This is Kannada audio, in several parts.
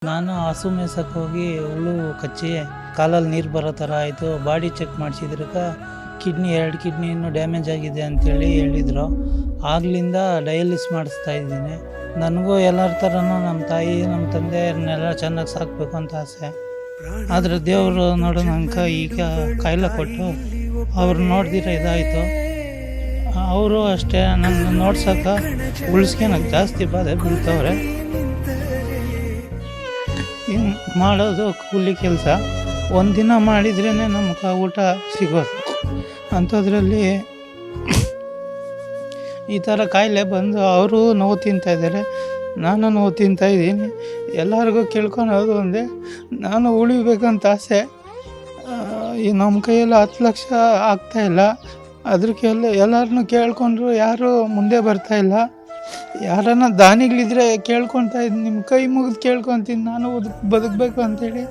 ನಾನು ಹಸು ಮೇಯ್ಸಕ್ಕೆ ಹೋಗಿ ಹುಳು ಕಚ್ಚಿ ಕಾಲಲ್ಲಿ ನೀರು ಬರೋ ಥರ ಆಯಿತು. ಬಾಡಿ ಚೆಕ್ ಮಾಡಿಸಿದ್ರಕ್ಕೆ ಎರಡು ಕಿಡ್ನಿ ಡ್ಯಾಮೇಜ್ ಆಗಿದೆ ಅಂತೇಳಿ ಹೇಳಿದರು. ಆಗ್ಲಿಂದ ಡಯಾಲಿಸ್ ಮಾಡಿಸ್ತಾ ಇದ್ದೀನಿ. ನನಗೂ ಎಲ್ಲರ ಥರನೂ ನಮ್ಮ ತಾಯಿ ನಮ್ಮ ತಂದೆಯವ್ರನ್ನೆಲ್ಲ ಚೆನ್ನಾಗಿ ಸಾಕಬೇಕು ಅಂತ ಆಸೆ. ಆದರೆ ದೇವರು ನೋಡು ನಂಗೆ ಈಗ ಕಾಯಿಲೆ ಕೊಟ್ಟು ಅವ್ರು ನೋಡ್ದಿರ ಇದಾಯಿತು. ಅವರು ಅಷ್ಟೇ ನನ್ನ ನೋಡ್ಸೋಕೆ ಉಳಿಸ್ಕೊಳಕ್ಕೆ ಜಾಸ್ತಿ ಬಾಧೆ ಬೀಳ್ತವ್ರೆ. ಇನ್ನು ಮಾಡೋದು ಕೂಲಿ ಕೆಲಸ. ಒಂದಿನ ಮಾಡಿದ್ರೇ ನಮ್ಗೆ ಊಟ ಸಿಗೋದು. ಅಂಥದ್ರಲ್ಲಿ ಈ ಥರ ಕಾಯಿಲೆ ಬಂದು ಅವರು ನೋವು ತಿಂತಾಯಿದ್ದಾರೆ, ನಾನು ನೋವು ತಿಂತಾಯಿದ್ದೀನಿ. ಎಲ್ಲರಿಗೂ ಕೇಳ್ಕೊಳೋದು ಒಂದೇ, ನಾನು ಉಳಿಬೇಕಂತ ಆಸೆ. ಈ ನಮ್ಮ ಕೈಯಲ್ಲಿ 10 ಲಕ್ಷ ಆಗ್ತಾಯಿಲ್ಲ. ಅದಕ್ಕೆಲ್ಲ ಎಲ್ಲರನ್ನೂ ಕೇಳ್ಕೊಂಡ್ರು ಯಾರೂ ಮುಂದೆ ಬರ್ತಾಯಿಲ್ಲ. ಯಾರನ್ನ ದಾನಿಗಳಿದ್ರೆ ಕೇಳ್ಕೊತಾ ಇದ್ದೀನಿ, ನಿಮ್ಮ ಕೈ ಮುಗಿದು ಕೇಳ್ಕೊತೀನಿ, ನಾನು ಬದುಕಬೇಕು ಅಂತೇಳಿ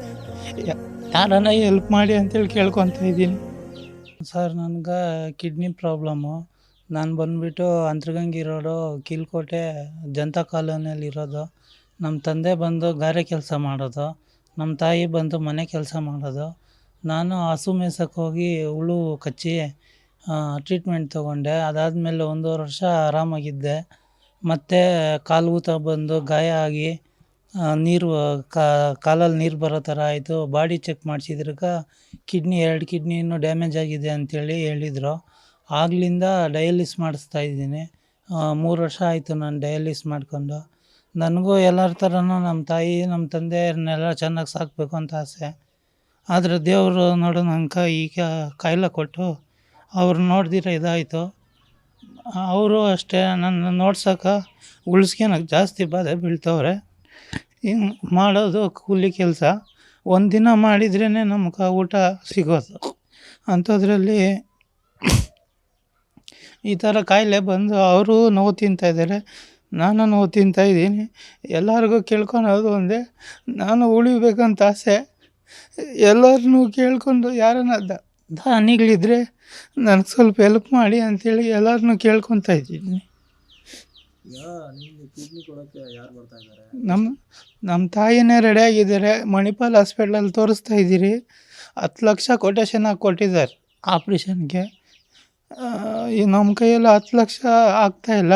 ಯಾರನ್ನ ಹೆಲ್ಪ್ ಮಾಡಿ ಅಂತೇಳಿ ಕೇಳ್ಕೊತಾ ಇದ್ದೀನಿ. ಸರ್, ನನಗೆ ಕಿಡ್ನಿ ಪ್ರಾಬ್ಲಮ್ಮು. ನಾನು ಬಂದುಬಿಟ್ಟು ಅಂತರಗಂಗೆ ರೋಡು, ಕೀಲ್ಕೋಟೆ ಜನತಾ ಕಾಲೋನಿಯಲ್ಲಿರೋದು. ನಮ್ಮ ತಂದೆ ಬಂದು ಗಾರೆ ಕೆಲಸ ಮಾಡೋದು, ನಮ್ಮ ತಾಯಿ ಬಂದು ಮನೆ ಕೆಲಸ ಮಾಡೋದು. ನಾನು ಹಸು ಮೇಯ್ಸಕ್ಕೆ ಹೋಗಿ ಹುಳು ಕಚ್ಚಿ ಟ್ರೀಟ್ಮೆಂಟ್ ತೊಗೊಂಡೆ. ಅದಾದಮೇಲೆ 1.5 ವರ್ಷ ಆರಾಮಾಗಿದ್ದೆ. ಮತ್ತು ಕಾಲು ಊತ ಬಂದು ಗಾಯ ಆಗಿ ಕಾಲಲ್ಲಿ ನೀರು ಬರೋ ಥರ ಆಯಿತು. ಬಾಡಿ ಚೆಕ್ ಮಾಡಿಸಿದ್ರಕ್ಕೆ ಎರಡು ಕಿಡ್ನಿ ಡ್ಯಾಮೇಜ್ ಆಗಿದೆ ಅಂತೇಳಿ ಹೇಳಿದರು. ಆಗ್ಲಿಂದ ಡಯಾಲಿಸ್ ಮಾಡಿಸ್ತಾ ಇದ್ದೀನಿ. 3 ವರ್ಷ ಆಯಿತು ನಾನು ಡಯಾಲಿಸ್ ಮಾಡ್ಕೊಂಡು. ನನಗೂ ಎಲ್ಲರ ಥರನೂ ನಮ್ಮ ತಾಯಿ ನಮ್ಮ ತಂದೆಯವ್ರನ್ನೆಲ್ಲ ಚೆನ್ನಾಗಿ ಸಾಕಬೇಕು ಅಂತ ಆಸೆ. ಆದರೆ ದೇವರು ನೋಡು ನಂಗೆ ಈಗ ಕಾಯಿಲೆ ಕೊಟ್ಟು ಅವ್ರು ನೋಡ್ದಿರ ಇದಾಯಿತು. ಅವರು ಅಷ್ಟೇ ನನ್ನ ನೋಡ್ಸೋಕೆ ಉಳಿಸ್ಕೊಳಕ್ಕೆ ಜಾಸ್ತಿ ಬಾಧೆ ಬೀಳ್ತವ್ರೆ. ಇನ್ನು ಮಾಡೋದು ಕೂಲಿ ಕೆಲಸ. ಒಂದಿನ ಮಾಡಿದ್ರೇ ನಮ್ಗೆ ಊಟ ಸಿಗೋದು. ಅಂಥದ್ರಲ್ಲಿ ಈ ಥರ ಕಾಯಿಲೆ ಬಂದು ಅವರು ನೋವು ತಿಂತಾಯಿದ್ದಾರೆ, ನಾನು ನೋವು ತಿಂತಾಯಿದ್ದೀನಿ. ಎಲ್ಲರಿಗೂ ಕೇಳ್ಕೊಳೋದು ಒಂದೇ, ನಾನು ಉಳಿಬೇಕಂತ ಆಸೆ. ಎಲ್ಲರನ್ನೂ ಕೇಳ್ಕೊಂಡು ಯಾರನ್ನ ದಾನಿಗಳಿದ್ರೆ ನನಗೆ ಸ್ವಲ್ಪ ಹೆಲ್ಪ್ ಮಾಡಿ ಅಂತೇಳಿ ಎಲ್ಲರನ್ನೂ ಕೇಳ್ಕೊತಾ ಇದ್ದೀನಿ. ನಮ್ಮ ತಾಯಿನೇ ರೆಡಿಯಾಗಿದ್ದಾರೆ. ಮಣಿಪಾಲ್ ಹಾಸ್ಪಿಟ್ಲಲ್ಲಿ ತೋರಿಸ್ತಾ ಇದ್ದೀರಿ. 10 ಲಕ್ಷ ಕೊಟೇಶನ್ ಹಾಕಿ ಕೊಟ್ಟಿದ್ದಾರೆ ಆಪ್ರೇಷನ್ಗೆ. ಈ ನಮ್ಮ ಕೈಯಲ್ಲಿ 10 ಲಕ್ಷ ಆಗ್ತಾಯಿಲ್ಲ.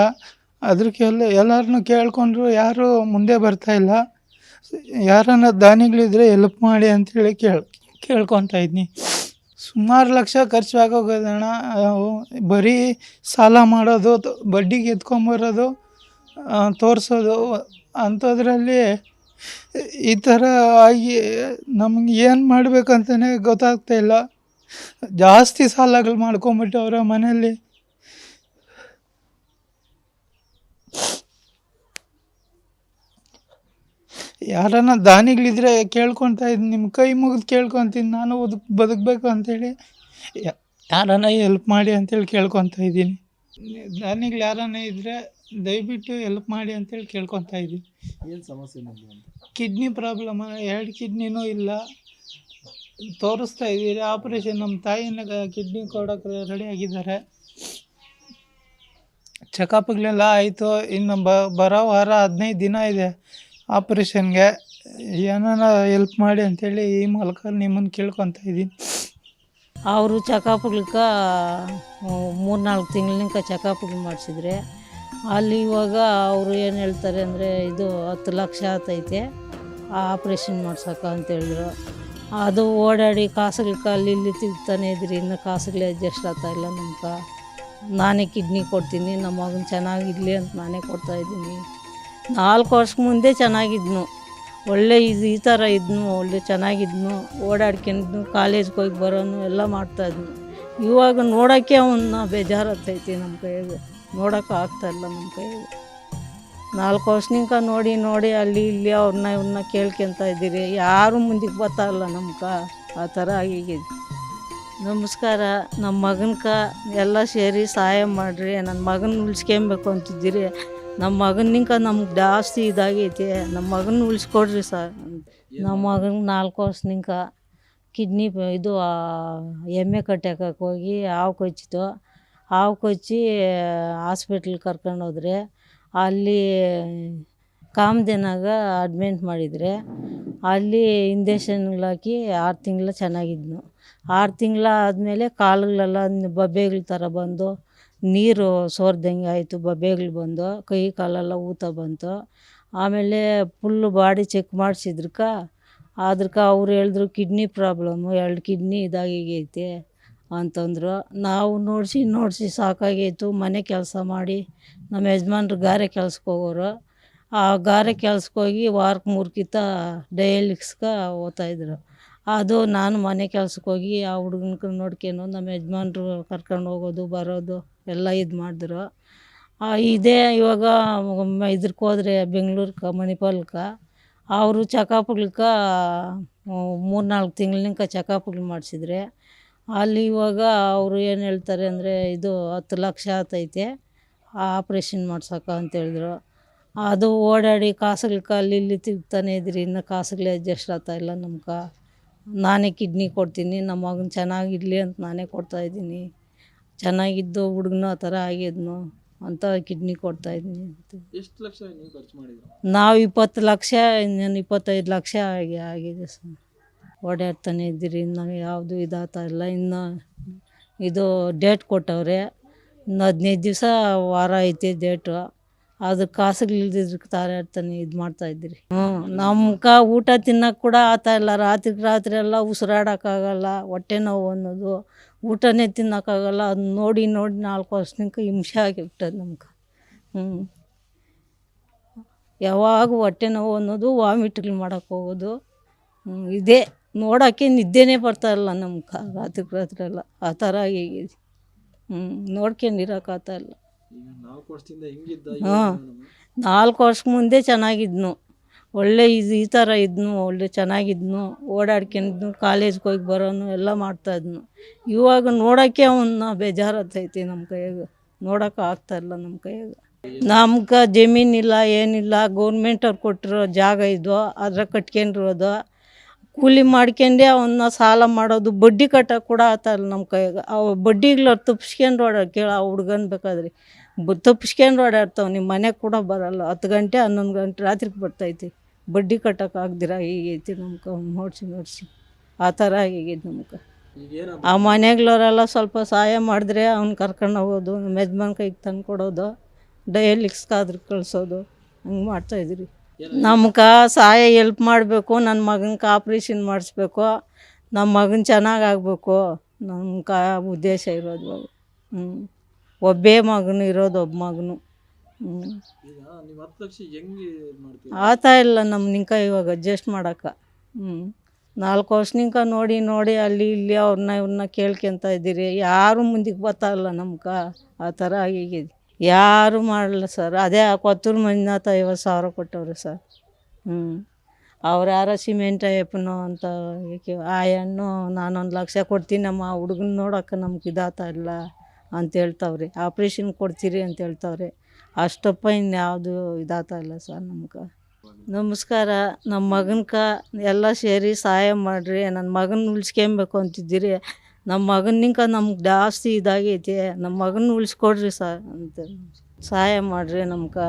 ಅದಕ್ಕೆಲ್ಲ ಎಲ್ಲರನ್ನೂ ಕೇಳ್ಕೊಂಡ್ರು ಯಾರೂ ಮುಂದೆ ಬರ್ತಾಯಿಲ್ಲ. ಯಾರನ್ನ ದಾನಿಗಳಿದ್ರೆ ಹೆಲ್ಪ್ ಮಾಡಿ ಅಂಥೇಳಿ ಕೇಳ್ಕೊತಾ ಇದ್ದೀನಿ. ಸುಮಾರು ಲಕ್ಷ ಖರ್ಚು ಆಗೋಗೋದಣ್ಣ. ಬರೀ ಸಾಲ ಮಾಡೋದು, ಬಡ್ಡಿಗೆ ಎತ್ಕೊಂಬರೋದು, ತೋರಿಸೋದು. ಅಂಥದ್ರಲ್ಲಿ ಈ ಥರ ಆಗಿ ನಮ್ಗೆ ಏನು ಮಾಡಬೇಕಂತಲೇ ಗೊತ್ತಾಗ್ತಾಯಿಲ್ಲ. ಜಾಸ್ತಿ ಸಾಲಗಳು ಮಾಡ್ಕೊಂಬಿಟ್ಟವ್ರೆ ಮನೆಯಲ್ಲಿ. ಯಾರನ್ನ ದಾನಿಗಳಿದ್ರೆ ಕೇಳ್ಕೊತಾ ಇದ್ದೀನಿ, ನಿಮ್ಮ ಕೈ ಮುಗಿದು ಕೇಳ್ಕೊತೀನಿ, ನಾನು ಬದುಕಬೇಕು ಅಂತೇಳಿ ಯಾರನ್ನ ಹೆಲ್ಪ್ ಮಾಡಿ ಅಂತೇಳಿ ಕೇಳ್ಕೊತಾ ಇದ್ದೀನಿ. ದಾನಿಗಳು ಯಾರನ್ನ ಇದ್ದರೆ ದಯವಿಟ್ಟು ಹೆಲ್ಪ್ ಮಾಡಿ ಅಂತೇಳಿ ಕೇಳ್ಕೊತಾ ಇದ್ದೀನಿ. ಏನು ಸಮಸ್ಯೆ ನಿಮಗೆ ಅಂತ? Kidney problem. 2 ಕಿಡ್ನಿನೂ ಇಲ್ಲ. ತೋರಿಸ್ತಾ ಇದ್ದೀರಿ. ಆಪ್ರೇಷನ್ ನಮ್ಮ ತಾಯಿನ ಕಿಡ್ನಿ ಕೊಡೋಕ್ಕೆ ರೆಡಿ ಆಗಿದ್ದಾರೆ. ಚೆಕಪ್ಗಳೆಲ್ಲ ಆಯಿತು. ಇನ್ನು ಬರೋ ವಾರ 15 ದಿನ ಇದೆ ಆಪ್ರೇಷನ್ಗೆ. ಏನಾರ ಹೆಲ್ಪ್ ಮಾಡಿ ಅಂಥೇಳಿ ಈ ಮೂಲಕ ನಿಮ್ಮನ್ನು ಕೇಳ್ಕೊತಾ ಇದ್ದೀನಿ. ಅವರು ಚೆಕಪ್ಗಳಿಗೆ 3-4 ತಿಂಗಳಿಂದ ಚೆಕಪ್ಗಳು ಮಾಡಿಸಿದ್ರೆ ಅಲ್ಲಿ ಇವಾಗ ಅವರು ಏನು ಹೇಳ್ತಾರೆ ಅಂದರೆ ಇದು 10 ಲಕ್ಷ ಆತೈತೆ ಆಪ್ರೇಷನ್ ಮಾಡ್ಸೋಕೆ ಅಂತೇಳಿದ್ರು. ಅದು ಓಡಾಡಿ ಕಾಸುಗಳು ಅಲ್ಲಿ ಇಲ್ಲಿ ತಿಂತಾನೆ ಇದ್ರಿ, ಇನ್ನು ಕಾಸುಗಳು ಅಡ್ಜಸ್ಟ್ ಆಗ್ತಾಯಿಲ್ಲ ನಮ್ಗೆ. ನಾನೇ ಕಿಡ್ನಿ ಕೊಡ್ತೀನಿ, ನಮ್ಮ ಮಗನ ಚೆನ್ನಾಗಿರಲಿ ಅಂತ ನಾನೇ ಕೊಡ್ತಾಯಿದ್ದೀನಿ. 4 ವರ್ಷಕ್ಕೆ ಮುಂದೆ ಚೆನ್ನಾಗಿದ್ನು, ಒಳ್ಳೆ ಈ ಥರ ಇದ್ನು, ಒಳ್ಳೆ ಚೆನ್ನಾಗಿದ್ನು, ಓಡಾಡ್ಕೊಂಡಿದ್ನು, ಕಾಲೇಜ್ಗೆ ಹೋಗಿ ಬರೋನು ಎಲ್ಲ ಮಾಡ್ತಾಯಿದ್ನು. ಇವಾಗ ನೋಡೋಕ್ಕೆ ಅವನ್ನ ಬೇಜಾರಾಗ್ತೈತಿ. ನಮ್ಮ ಕೈಯಾಗ ನೋಡೋಕೆ ಆಗ್ತಾಯಿಲ್ಲ ನಮ್ಮ ಕೈಯಾಗ. 4 ವರ್ಷನಿಂದ ನೋಡಿ ಅಲ್ಲಿ ಇಲ್ಲಿ ಇವ್ರನ್ನ ಕೇಳ್ಕೊತ ಇದ್ದೀರಿ, ಯಾರೂ ಮುಂದಕ್ಕೆ ಬರ್ತಾಯಿಲ್ಲ ನಮ್ಗೆ. ಆ ಥರ ಆಗಿದೆ. ನಮಸ್ಕಾರ. ನಮ್ಮ ಮಗನ್ಗೆ ಎಲ್ಲ ಸೇರಿ ಸಹಾಯ ಮಾಡಿರಿ. ನನ್ನ ಮಗನ ಉಳಿಸ್ಕೊಬೇಕು ಅಂತಿದ್ದೀರಿ. ನಮ್ಮ ಮಗನಿಂದ ನಮ್ಗೆ ಜಾಸ್ತಿ ಇದಾಗೈತೆ. ನಮ್ಮ ಮಗನ ಉಳಿಸ್ಕೊಡ್ರಿ ಸರ್. ನಮ್ಮ ಮಗನಿಗೆ 4 ವರ್ಷನಿಂದ ಕಿಡ್ನಿ ಇದು ಎಮ್ಮೆ ಕಟ್ಟಾಕಕ್ಕೆ ಹೋಗಿ ಹಾವು ಕಚ್ಚಿತು. ಹಾವು ಕಚ್ಚಿ ಹಾಸ್ಪಿಟ್ಲಿಗೆ ಕರ್ಕೊಂಡೋದ್ರೆ ಅಲ್ಲಿ ಕಾಮಧೇನಾಗ ಅಡ್ಮಿಂಟ್ ಮಾಡಿದರೆ ಅಲ್ಲಿ ಇಂಜೆಕ್ಷನ್ಗಳು ಹಾಕಿ 6 ತಿಂಗಳು ಚೆನ್ನಾಗಿದ್ನು. 6 ತಿಂಗಳು ಆದಮೇಲೆ ಕಾಲುಗಳೆಲ್ಲ ಬೊಬ್ಬೆಗಳ ಥರ ಬಂದು ನೀರು ಸೋರ್ದಂಗೆ ಆಯಿತು, ಬೊಬ್ಬೆಗಳು ಬಂದು ಕೈ ಕಾಲೆಲ್ಲ ಊತ ಬಂತು. ಆಮೇಲೆ ಫುಲ್ಲು ಬಾಡಿ ಚೆಕ್ ಮಾಡಿಸಿದ್ರಕ ಅವ್ರು ಹೇಳಿದ್ರು ಕಿಡ್ನಿ ಪ್ರಾಬ್ಲಮ್ಮು, 2 ಕಿಡ್ನಿ ಇದಾಗೈತೆ ಅಂತಂದರು. ನಾವು ನೋಡಿಸಿ ಸಾಕಾಗೈತು. ಮನೆ ಕೆಲಸ ಮಾಡಿ ನಮ್ಮ ಯಜಮಾನ್ರು ಗಾರೆ ಕೆಲ್ಸಕ್ಕೆ ಹೋಗೋರು. ಆ ಗಾರೆ ಕೆಲ್ಸಕ್ಕೆ ಹೋಗಿ ವಾರಕ್ಕೆ 3 ಕಿತ ಡಯಾಲಿಕ್ಸ್ಗೆ ಹೋಗ್ತಾಯಿದ್ರು. ಅದು ನಾನು ಮನೆ ಕೆಲ್ಸಕ್ಕೆ ಹೋಗಿ ಆ ಹುಡುಗನ ನೋಡ್ಕೊಂಡು ನಮ್ಮ ಯಜಮಾನ್ರು ಕರ್ಕೊಂಡು ಹೋಗೋದು ಬರೋದು ಎಲ್ಲ ಇದು ಮಾಡಿದ್ರು. ಇದೇ ಇವಾಗ ಇದಕ್ಕೆ ಹೋದರೆ ಬೆಂಗ್ಳೂರ್ಗೆ ಮಣಿಪಾಲಕ್ಕೆ ಅವರು ಚೆಕಪ್ಗಳ್ಗೆ 3-4 ತಿಂಗಳಿಂದ ಚೆಕಪ್ಗಳು ಮಾಡಿಸಿದ್ರೆ ಅಲ್ಲಿ ಇವಾಗ ಅವರು ಏನು ಹೇಳ್ತಾರೆ ಅಂದರೆ ಇದು 10 ಲಕ್ಷ ಆತೈತೆ ಆಪ್ರೇಷನ್ ಮಾಡ್ಸೋಕೆ ಅಂತೇಳಿದ್ರು. ಅದು ಓಡಾಡಿ ಕಾಸುಗಳ್ಗೆ ಅಲ್ಲಿ ಇಲ್ಲಿ ತಿರ್ಗ್ತಾನೆ ಇದ್ರಿ, ಇನ್ನು ಕಾಸುಗಳೇ ಅಡ್ಜಸ್ಟ್ ಆಗ್ತಾಯಿಲ್ಲ ನಮ್ಗೆ. ನಾನೇ ಕಿಡ್ನಿ ಕೊಡ್ತೀನಿ, ನಮ್ಮ ಮಗನ ಚೆನ್ನಾಗಿರಲಿ ಅಂತ ನಾನೇ ಕೊಡ್ತಾಯಿದ್ದೀನಿ. ಚೆನ್ನಾಗಿದ್ದು ಹುಡುಗನು ಆ ಥರ ಆಗಿದ್ನು ಅಂತ ಕಿಡ್ನಿ ಕೊಡ್ತಾಯಿದ್ದೀನಿ ಅಂತ. ಎಷ್ಟು ಲಕ್ಷ ನೀವು ಖರ್ಚು ಮಾಡಿದ್ರು? ನಾವು 20 ಲಕ್ಷ, ಇನ್ನೇನು 25 ಲಕ್ಷ ಆಗಿದೆ ಸರ್. ಓಡಾಡ್ತಾನೆ ಇದ್ದೀರಿ, ಇನ್ನು ಯಾವುದು ಇದಾಗ್ತಾ ಇಲ್ಲ. ಇನ್ನು ಇದು ಡೇಟ್ ಕೊಟ್ಟವ್ರೆ, ಇನ್ನು 15 ದಿವಸ ವಾರ ಐತೆ ಡೇಟು. ಅದು ಕಾಸುಗಳಿಲ್ದಿದ್ರೆ ತಾರಾಡ್ತಾನೆ ಇದು ಮಾಡ್ತಾಯಿದ್ದೀರಿ. ನಮ್ಗೆ ಊಟ ತಿನ್ನೋಕೆ ಕೂಡ ಆಗ್ತಾಯಿಲ್ಲ. ರಾತ್ರಿ ಎಲ್ಲ ಉಸಿರಾಡೋಕ್ಕಾಗಲ್ಲ, ಹೊಟ್ಟೆ ನೋವು ಅನ್ನೋದು, ಊಟನೇ ತಿನ್ನೋಕ್ಕಾಗಲ್ಲ. ಅದು ನೋಡಿ 4 ವರ್ಷದಿಂದ ಹಿಂಸೆ ಆಗಿಬಿಟ್ಟದು ನಮ್ಗೆ. ಯಾವಾಗ ಹೊಟ್ಟೆ ನೋವು ಅನ್ನೋದು, ವಾಮಿಟ್ಗಳು ಮಾಡೋಕ್ಕೆ ಹೋಗೋದು, ಇದೇ ನೋಡೋಕ್ಕೆ ನಿದ್ದೆನೇ ಬರ್ತಾಯಿಲ್ಲ ನಮ್ಗೆ. ರಾತ್ರಿ ಎಲ್ಲ ಆ ಥರ ಆಗಿದೆ. ನೋಡ್ಕೊಂಡಿರೋಕ್ಕಾಗ್ತಾಯಿಲ್ಲ. 4 ವರ್ಷದಿಂದ ಹಿಂಗಿದ್ದ? 4 ವರ್ಷಕ್ಕೆ ಮುಂದೆ ಚೆನ್ನಾಗಿದ್ನು, ಒಳ್ಳೆ ಈ ಥರ ಇದ್ನು, ಒಳ್ಳೆ ಚೆನ್ನಾಗಿದ್ನು, ಓಡಾಡ್ಕೊಂಡಿದ್ನು, ಕಾಲೇಜ್ಗೆ ಹೋಗಿ ಬರೋನು ಎಲ್ಲ ಮಾಡ್ತಾಯಿದ್ನು. ಇವಾಗ ನೋಡೋಕ್ಕೆ ಅವನ್ನ ಬೇಜಾರಾಗ್ತೈತಿ. ನಮ್ಮ ಕೈಯಾಗ ನೋಡೋಕೆ ಆಗ್ತಾಯಿಲ್ಲ ನಮ್ಮ ಕೈಯಾಗ. ನಮ್ಗೆ ಜಮೀನಿಲ್ಲ, ಏನಿಲ್ಲ. ಗೌರ್ಮೆಂಟವ್ರು ಕೊಟ್ಟಿರೋ ಜಾಗ ಇದು, ಅದ್ರ ಕಟ್ಕೊಂಡಿರೋದು. ಕೂಲಿ ಮಾಡ್ಕೊಂಡೆ ಅವನ್ನ ಸಾಲ ಮಾಡೋದು, ಬಡ್ಡಿ ಕಟ್ಟೋಕೆ ಕೂಡ ಆಗ್ತಾಯಿಲ್ಲ ನಮ್ಮ ಕೈಯಾಗ. ಅವು ಬಡ್ಡಿಗಳು ತಪ್ಪಿಸ್ಕೊಂಡು ಓಡಾಡ್ಕೇಳ ಆ ಹುಡ್ಗನ್ ಬೇಕಾದ್ರೆ ತಪ್ಪಿಸ್ಕೊಂಡು ಓಡಾಡ್ತಾವೆ. ನಿಮ್ಮ ಮನೆಗೆ ಕೂಡ ಬರೋಲ್ಲ. 10 ಗಂಟೆ 11 ಗಂಟೆ ರಾತ್ರಿಗೆ ಬರ್ತೈತಿ. ಬಡ್ಡಿ ಕಟ್ಟೋಕೆ ಆಗ್ದಿರ ಹೀಗೈತಿ ನಮ್ಗೆ. ನೋಡಿಸಿ ಆ ಥರ ಆಗೈತಿ ನಮ್ಗೆ. ಆ ಮನೆಗಳವರೆಲ್ಲ ಸ್ವಲ್ಪ ಸಹಾಯ ಮಾಡಿದ್ರೆ ಅವ್ನು ಕರ್ಕೊಂಡು ಹೋಗೋದು, ನಮ್ಮ ಯಜಮಾನ್ ಕೈಗೆ ತಂದು ಕೊಡೋದು, ಡಯಾಲಿಕ್ಸ್ಗಾದ್ರೆ ಕಳಿಸೋದು, ಹಂಗೆ ಮಾಡ್ತಾಯಿದ್ರಿ. ನಮ್ಗೆ ಸಹಾಯ ಎಲ್ಪ್ ಮಾಡಬೇಕು. ನನ್ನ ಮಗನಿಗೆ ಆಪ್ರೇಷನ್ ಮಾಡಿಸ್ಬೇಕು, ನಮ್ಮ ಮಗನ ಚೆನ್ನಾಗಾಗಬೇಕು, ನಮ್ಗೆ ಉದ್ದೇಶ ಇರೋದು. ಒಬ್ಬೇ ಮಗನು ಇರೋದು, ಒಬ್ಬ ಮಗನು. ಈಗ ನೀವು 10 ಲಕ್ಷ ಹೆಂಗೆ ಮಾಡ್ತೀರಿ? ಆಗ್ತಾಯಿಲ್ಲ ನಮ್ಮ ನಿಂಕ ಇವಾಗ ಅಡ್ಜಸ್ಟ್ ಮಾಡೋಕೆ. 4 ವರ್ಷನಿಂಕ ನೋಡಿ ಅಲ್ಲಿ ಇಲ್ಲಿ ಇವ್ರನ್ನ ಕೇಳ್ಕೊತ ಇದ್ದೀರಿ. ಯಾರು ಮುಂದಕ್ಕೆ ಬರ್ತಾಯಿಲ್ಲ ನಮ್ಗೆ. ಆ ಥರ ಆಗಿದೆ. ಯಾರು ಮಾಡಲ್ಲ ಸರ್. ಅದೇ ಕೊತ್ತೂರು ಮಂಜುನಾಥ 50,000 ಕೊಟ್ಟವ್ರೆ ಸರ್. ಅವ್ರು ಯಾರೋ ಸಿಮೆಂಟ್ ಅಯ್ಯಪ್ಪನೋ ಅಂತ ಆ ಹೆಣ್ಣು ನಾನು 1 ಲಕ್ಷ ಕೊಡ್ತೀನಮ್ಮ ಹುಡುಗನ ನೋಡೋಕೆ ನಮ್ಗೆ ಇದಾಗ್ತಾ ಇಲ್ಲ ಅಂತ ಹೇಳ್ತಾವ್ರೆ. ಆಪ್ರೇಷನ್ ಕೊಡ್ತೀರಿ ಅಂತ ಹೇಳ್ತಾವ್ರೆ. ಅಷ್ಟಪ್ಪ ಇನ್ಯಾವುದು ಇದಾಗ್ತಾ ಇಲ್ಲ ಸರ್ ನಮ್ಗೆ. ನಮಸ್ಕಾರ. ನಮ್ಮ ಮಗನ್ಗೆ ಎಲ್ಲ ಸೇರಿ ಸಹಾಯ ಮಾಡಿರಿ. ನನ್ನ ಮಗನ ಉಳಿಸ್ಕೊಬೇಕು ಅಂತಿದ್ದೀರಿ. ನಮ್ಮ ಮಗನಿಂಕ ನಮ್ಗೆ ಜಾಸ್ತಿ ಇದಾಗೈತೆ. ನಮ್ಮ ಮಗನ ಉಳಿಸ್ಕೊಡ್ರಿ ಸರ್ ಅಂತ ಸಹಾಯ ಮಾಡಿರಿ ನಮ್ಗೆ.